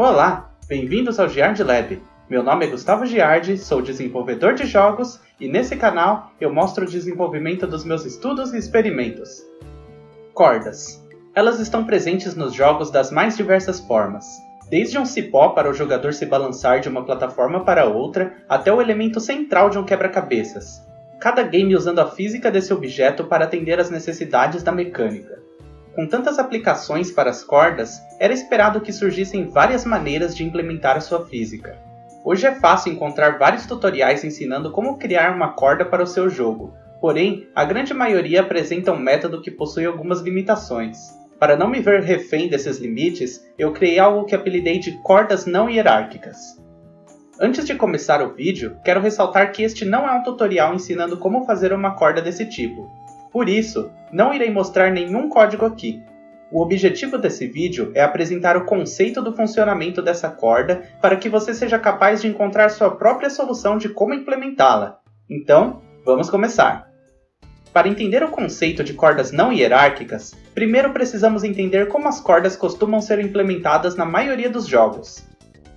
Olá, bem-vindos ao Giard Lab. Meu nome é Gustavo Giardi, sou desenvolvedor de jogos e nesse canal eu mostro o desenvolvimento dos meus estudos e experimentos. Cordas. Elas estão presentes nos jogos das mais diversas formas, desde um cipó para o jogador se balançar de uma plataforma para outra até o elemento central de um quebra-cabeças. Cada game usando a física desse objeto para atender às necessidades da mecânica. Com tantas aplicações para as cordas, era esperado que surgissem várias maneiras de implementar a sua física. Hoje é fácil encontrar vários tutoriais ensinando como criar uma corda para o seu jogo, porém, a grande maioria apresenta um método que possui algumas limitações. Para não me ver refém desses limites, eu criei algo que apelidei de cordas não hierárquicas. Antes de começar o vídeo, quero ressaltar que este não é um tutorial ensinando como fazer uma corda desse tipo. Por isso, não irei mostrar nenhum código aqui. O objetivo desse vídeo é apresentar o conceito do funcionamento dessa corda para que você seja capaz de encontrar sua própria solução de como implementá-la. Então, vamos começar! Para entender o conceito de cordas não hierárquicas, primeiro precisamos entender como as cordas costumam ser implementadas na maioria dos jogos.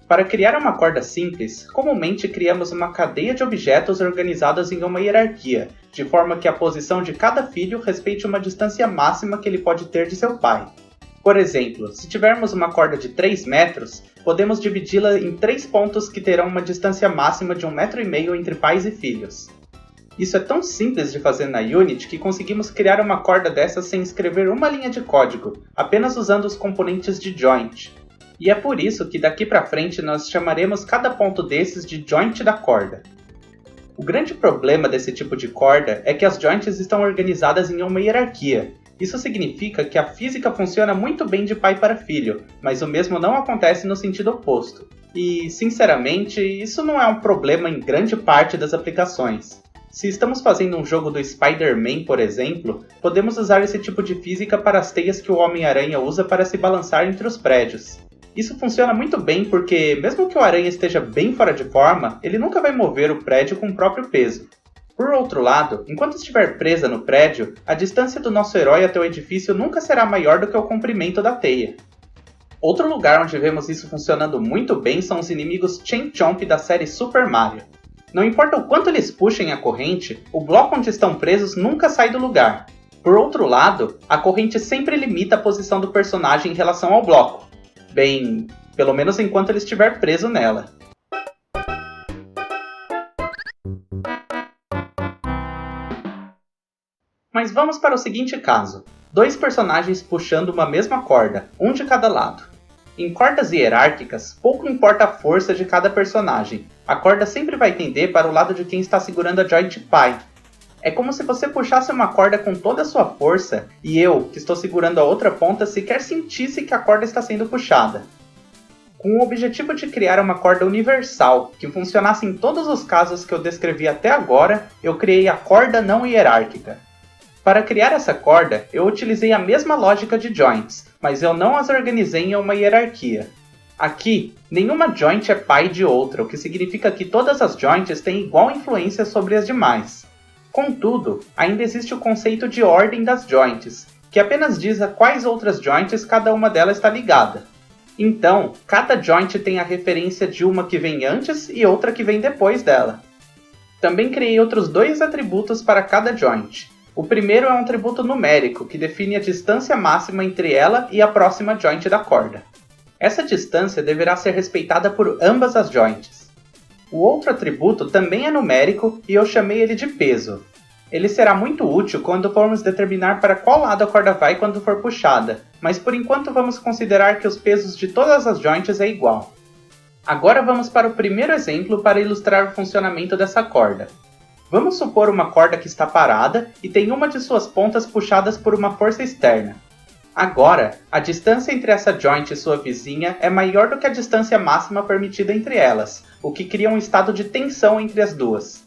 Para criar uma corda simples, comumente criamos uma cadeia de objetos organizados em uma hierarquia, de forma que a posição de cada filho respeite uma distância máxima que ele pode ter de seu pai. Por exemplo, se tivermos uma corda de 3 metros, podemos dividi-la em 3 pontos que terão uma distância máxima de 1,5 m entre pais e filhos. Isso é tão simples de fazer na Unity que conseguimos criar uma corda dessas sem escrever uma linha de código, apenas usando os componentes de joint. E é por isso que daqui para frente nós chamaremos cada ponto desses de joint da corda. O grande problema desse tipo de corda é que as joints estão organizadas em uma hierarquia. Isso significa que a física funciona muito bem de pai para filho, mas o mesmo não acontece no sentido oposto. E, sinceramente, isso não é um problema em grande parte das aplicações. Se estamos fazendo um jogo do Spider-Man, por exemplo, podemos usar esse tipo de física para as teias que o Homem-Aranha usa para se balançar entre os prédios. Isso funciona muito bem porque, mesmo que o aranha esteja bem fora de forma, ele nunca vai mover o prédio com o próprio peso. Por outro lado, enquanto estiver presa no prédio, a distância do nosso herói até o edifício nunca será maior do que o comprimento da teia. Outro lugar onde vemos isso funcionando muito bem são os inimigos Chain Chomp da série Super Mario. Não importa o quanto eles puxem a corrente, o bloco onde estão presos nunca sai do lugar. Por outro lado, a corrente sempre limita a posição do personagem em relação ao bloco. Bem, pelo menos enquanto ele estiver preso nela. Mas vamos para o seguinte caso. 2 personagens puxando uma mesma corda, um de cada lado. Em cordas hierárquicas, pouco importa a força de cada personagem. A corda sempre vai tender para o lado de quem está segurando a joint pai. É como se você puxasse uma corda com toda a sua força e eu, que estou segurando a outra ponta, sequer sentisse que a corda está sendo puxada. Com o objetivo de criar uma corda universal, que funcionasse em todos os casos que eu descrevi até agora, eu criei a corda não hierárquica. Para criar essa corda, eu utilizei a mesma lógica de joints, mas eu não as organizei em uma hierarquia. Aqui, nenhuma joint é pai de outra, o que significa que todas as joints têm igual influência sobre as demais. Contudo, ainda existe o conceito de ordem das joints, que apenas diz a quais outras joints cada uma delas está ligada. Então, cada joint tem a referência de uma que vem antes e outra que vem depois dela. Também criei outros 2 atributos para cada joint. O primeiro é um atributo numérico, que define a distância máxima entre ela e a próxima joint da corda. Essa distância deverá ser respeitada por ambas as joints. O outro atributo também é numérico e eu chamei ele de peso. Ele será muito útil quando formos determinar para qual lado a corda vai quando for puxada, mas por enquanto vamos considerar que os pesos de todas as joints é igual. Agora vamos para o primeiro exemplo para ilustrar o funcionamento dessa corda. Vamos supor uma corda que está parada e tem uma de suas pontas puxadas por uma força externa. Agora, a distância entre essa joint e sua vizinha é maior do que a distância máxima permitida entre elas, o que cria um estado de tensão entre as duas.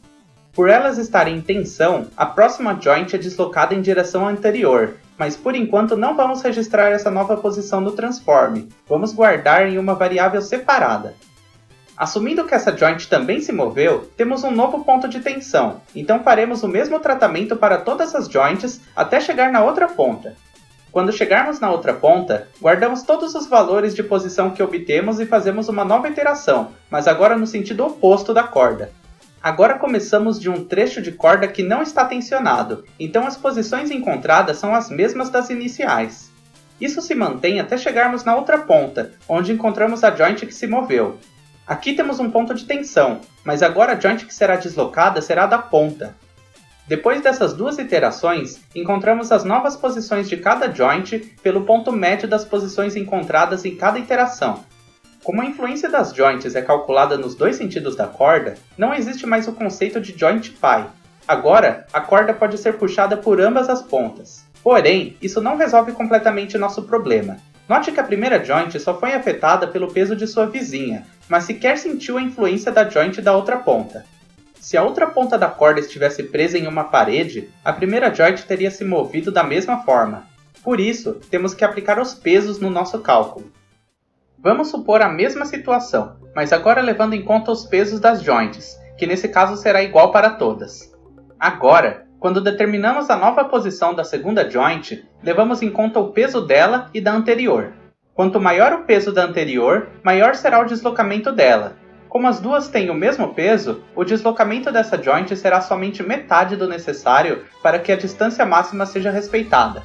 Por elas estarem em tensão, a próxima joint é deslocada em direção anterior, mas por enquanto não vamos registrar essa nova posição no transform, vamos guardar em uma variável separada. Assumindo que essa joint também se moveu, temos um novo ponto de tensão, então faremos o mesmo tratamento para todas as joints até chegar na outra ponta. Quando chegarmos na outra ponta, guardamos todos os valores de posição que obtemos e fazemos uma nova iteração, mas agora no sentido oposto da corda. Agora começamos de um trecho de corda que não está tensionado, então as posições encontradas são as mesmas das iniciais. Isso se mantém até chegarmos na outra ponta, onde encontramos a joint que se moveu. Aqui temos um ponto de tensão, mas agora a joint que será deslocada será da ponta. Depois dessas duas iterações, encontramos as novas posições de cada joint pelo ponto médio das posições encontradas em cada iteração. Como a influência das joints é calculada nos dois sentidos da corda, não existe mais o conceito de joint pi. Agora, a corda pode ser puxada por ambas as pontas. Porém, isso não resolve completamente nosso problema. Note que a primeira joint só foi afetada pelo peso de sua vizinha, mas sequer sentiu a influência da joint da outra ponta. Se a outra ponta da corda estivesse presa em uma parede, a primeira joint teria se movido da mesma forma. Por isso, temos que aplicar os pesos no nosso cálculo. Vamos supor a mesma situação, mas agora levando em conta os pesos das joints, que nesse caso será igual para todas. Agora, quando determinamos a nova posição da segunda joint, levamos em conta o peso dela e da anterior. Quanto maior o peso da anterior, maior será o deslocamento dela. Como as duas têm o mesmo peso, o deslocamento dessa joint será somente metade do necessário para que a distância máxima seja respeitada.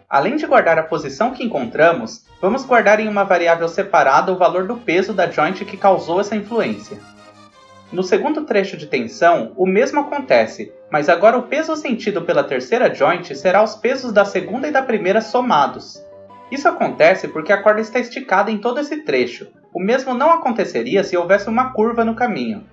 Além de guardar a posição que encontramos, vamos guardar em uma variável separada o valor do peso da joint que causou essa influência. No segundo trecho de tensão, o mesmo acontece, mas agora o peso sentido pela terceira joint será os pesos da segunda e da primeira somados. Isso acontece porque a corda está esticada em todo esse trecho. O mesmo não aconteceria se houvesse uma curva no caminho.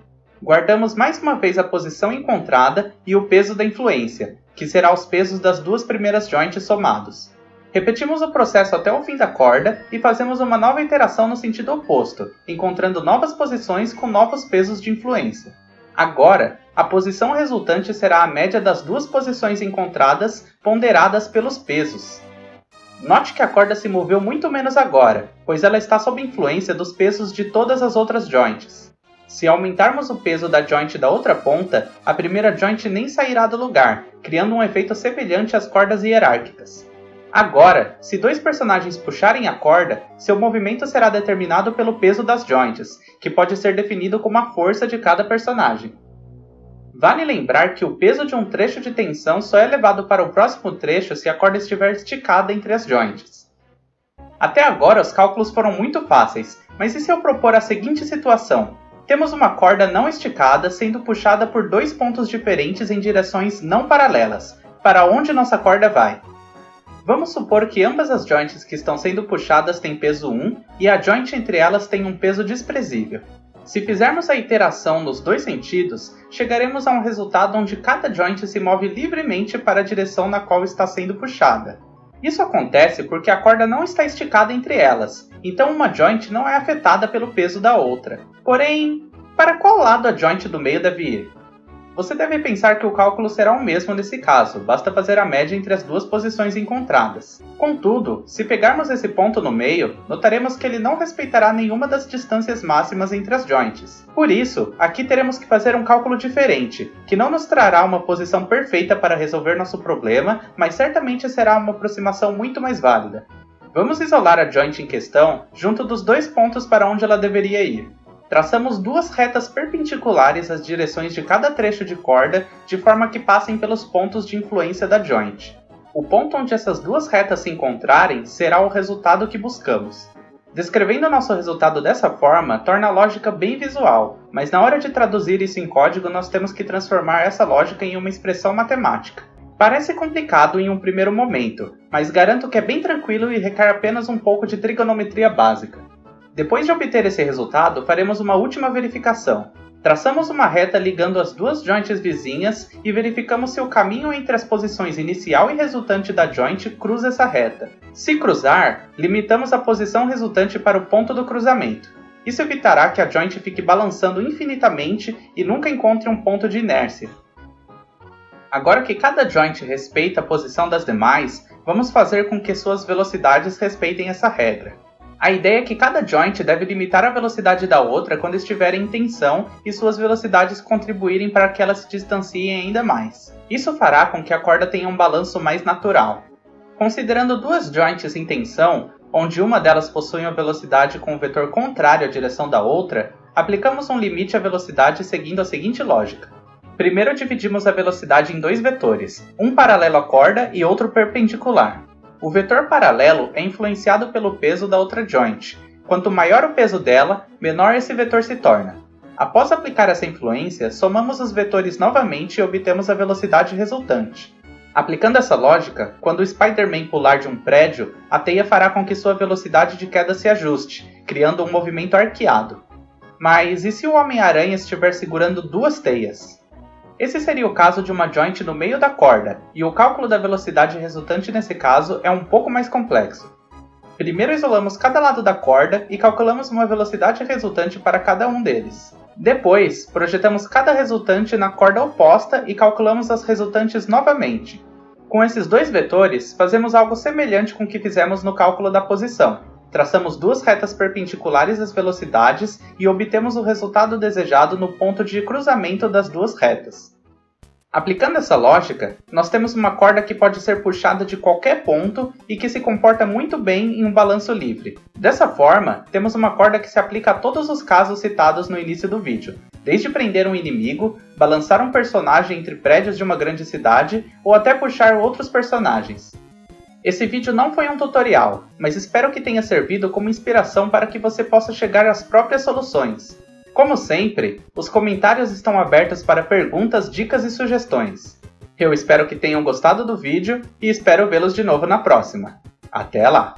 Guardamos mais uma vez a posição encontrada e o peso da influência, que será os pesos das duas primeiras joints somados. Repetimos o processo até o fim da corda e fazemos uma nova iteração no sentido oposto, encontrando novas posições com novos pesos de influência. Agora, a posição resultante será a média das duas posições encontradas ponderadas pelos pesos. Note que a corda se moveu muito menos agora, pois ela está sob influência dos pesos de todas as outras joints. Se aumentarmos o peso da joint da outra ponta, a primeira joint nem sairá do lugar, criando um efeito semelhante às cordas hierárquicas. Agora, se dois personagens puxarem a corda, seu movimento será determinado pelo peso das joints, que pode ser definido como a força de cada personagem. Vale lembrar que o peso de um trecho de tensão só é levado para o próximo trecho se a corda estiver esticada entre as joints. Até agora os cálculos foram muito fáceis, mas e se eu propor a seguinte situação? Temos uma corda não esticada sendo puxada por dois pontos diferentes em direções não paralelas. Para onde nossa corda vai? Vamos supor que ambas as joints que estão sendo puxadas têm peso 1 e a joint entre elas tem um peso desprezível. Se fizermos a iteração nos dois sentidos, chegaremos a um resultado onde cada joint se move livremente para a direção na qual está sendo puxada. Isso acontece porque a corda não está esticada entre elas, então uma joint não é afetada pelo peso da outra. Porém, para qual lado a joint do meio deve ir? Você deve pensar que o cálculo será o mesmo nesse caso, basta fazer a média entre as duas posições encontradas. Contudo, se pegarmos esse ponto no meio, notaremos que ele não respeitará nenhuma das distâncias máximas entre as joints. Por isso, aqui teremos que fazer um cálculo diferente, que não nos trará uma posição perfeita para resolver nosso problema, mas certamente será uma aproximação muito mais válida. Vamos isolar a joint em questão junto dos dois pontos para onde ela deveria ir. Traçamos duas retas perpendiculares às direções de cada trecho de corda, de forma que passem pelos pontos de influência da joint. O ponto onde essas duas retas se encontrarem será o resultado que buscamos. Descrevendo nosso resultado dessa forma torna a lógica bem visual, mas na hora de traduzir isso em código nós temos que transformar essa lógica em uma expressão matemática. Parece complicado em um primeiro momento, mas garanto que é bem tranquilo e requer apenas um pouco de trigonometria básica. Depois de obter esse resultado, faremos uma última verificação. Traçamos uma reta ligando as duas joints vizinhas e verificamos se o caminho entre as posições inicial e resultante da joint cruza essa reta. Se cruzar, limitamos a posição resultante para o ponto do cruzamento. Isso evitará que a joint fique balançando infinitamente e nunca encontre um ponto de inércia. Agora que cada joint respeita a posição das demais, vamos fazer com que suas velocidades respeitem essa regra. A ideia é que cada joint deve limitar a velocidade da outra quando estiverem em tensão e suas velocidades contribuírem para que elas se distanciem ainda mais. Isso fará com que a corda tenha um balanço mais natural. Considerando duas joints em tensão, onde uma delas possui uma velocidade com um vetor contrário à direção da outra, aplicamos um limite à velocidade seguindo a seguinte lógica. Primeiro dividimos a velocidade em dois vetores, um paralelo à corda e outro perpendicular. O vetor paralelo é influenciado pelo peso da outra joint. Quanto maior o peso dela, menor esse vetor se torna. Após aplicar essa influência, somamos os vetores novamente e obtemos a velocidade resultante. Aplicando essa lógica, quando o Spider-Man pular de um prédio, a teia fará com que sua velocidade de queda se ajuste, criando um movimento arqueado. Mas e se o Homem-Aranha estiver segurando duas teias? Esse seria o caso de uma joint no meio da corda, e o cálculo da velocidade resultante nesse caso é um pouco mais complexo. Primeiro isolamos cada lado da corda e calculamos uma velocidade resultante para cada um deles. Depois, projetamos cada resultante na corda oposta e calculamos as resultantes novamente. Com esses dois vetores, fazemos algo semelhante com o que fizemos no cálculo da posição. Traçamos duas retas perpendiculares às velocidades e obtemos o resultado desejado no ponto de cruzamento das duas retas. Aplicando essa lógica, nós temos uma corda que pode ser puxada de qualquer ponto e que se comporta muito bem em um balanço livre. Dessa forma, temos uma corda que se aplica a todos os casos citados no início do vídeo, desde prender um inimigo, balançar um personagem entre prédios de uma grande cidade ou até puxar outros personagens. Esse vídeo não foi um tutorial, mas espero que tenha servido como inspiração para que você possa chegar às próprias soluções. Como sempre, os comentários estão abertos para perguntas, dicas e sugestões. Eu espero que tenham gostado do vídeo e espero vê-los de novo na próxima. Até lá!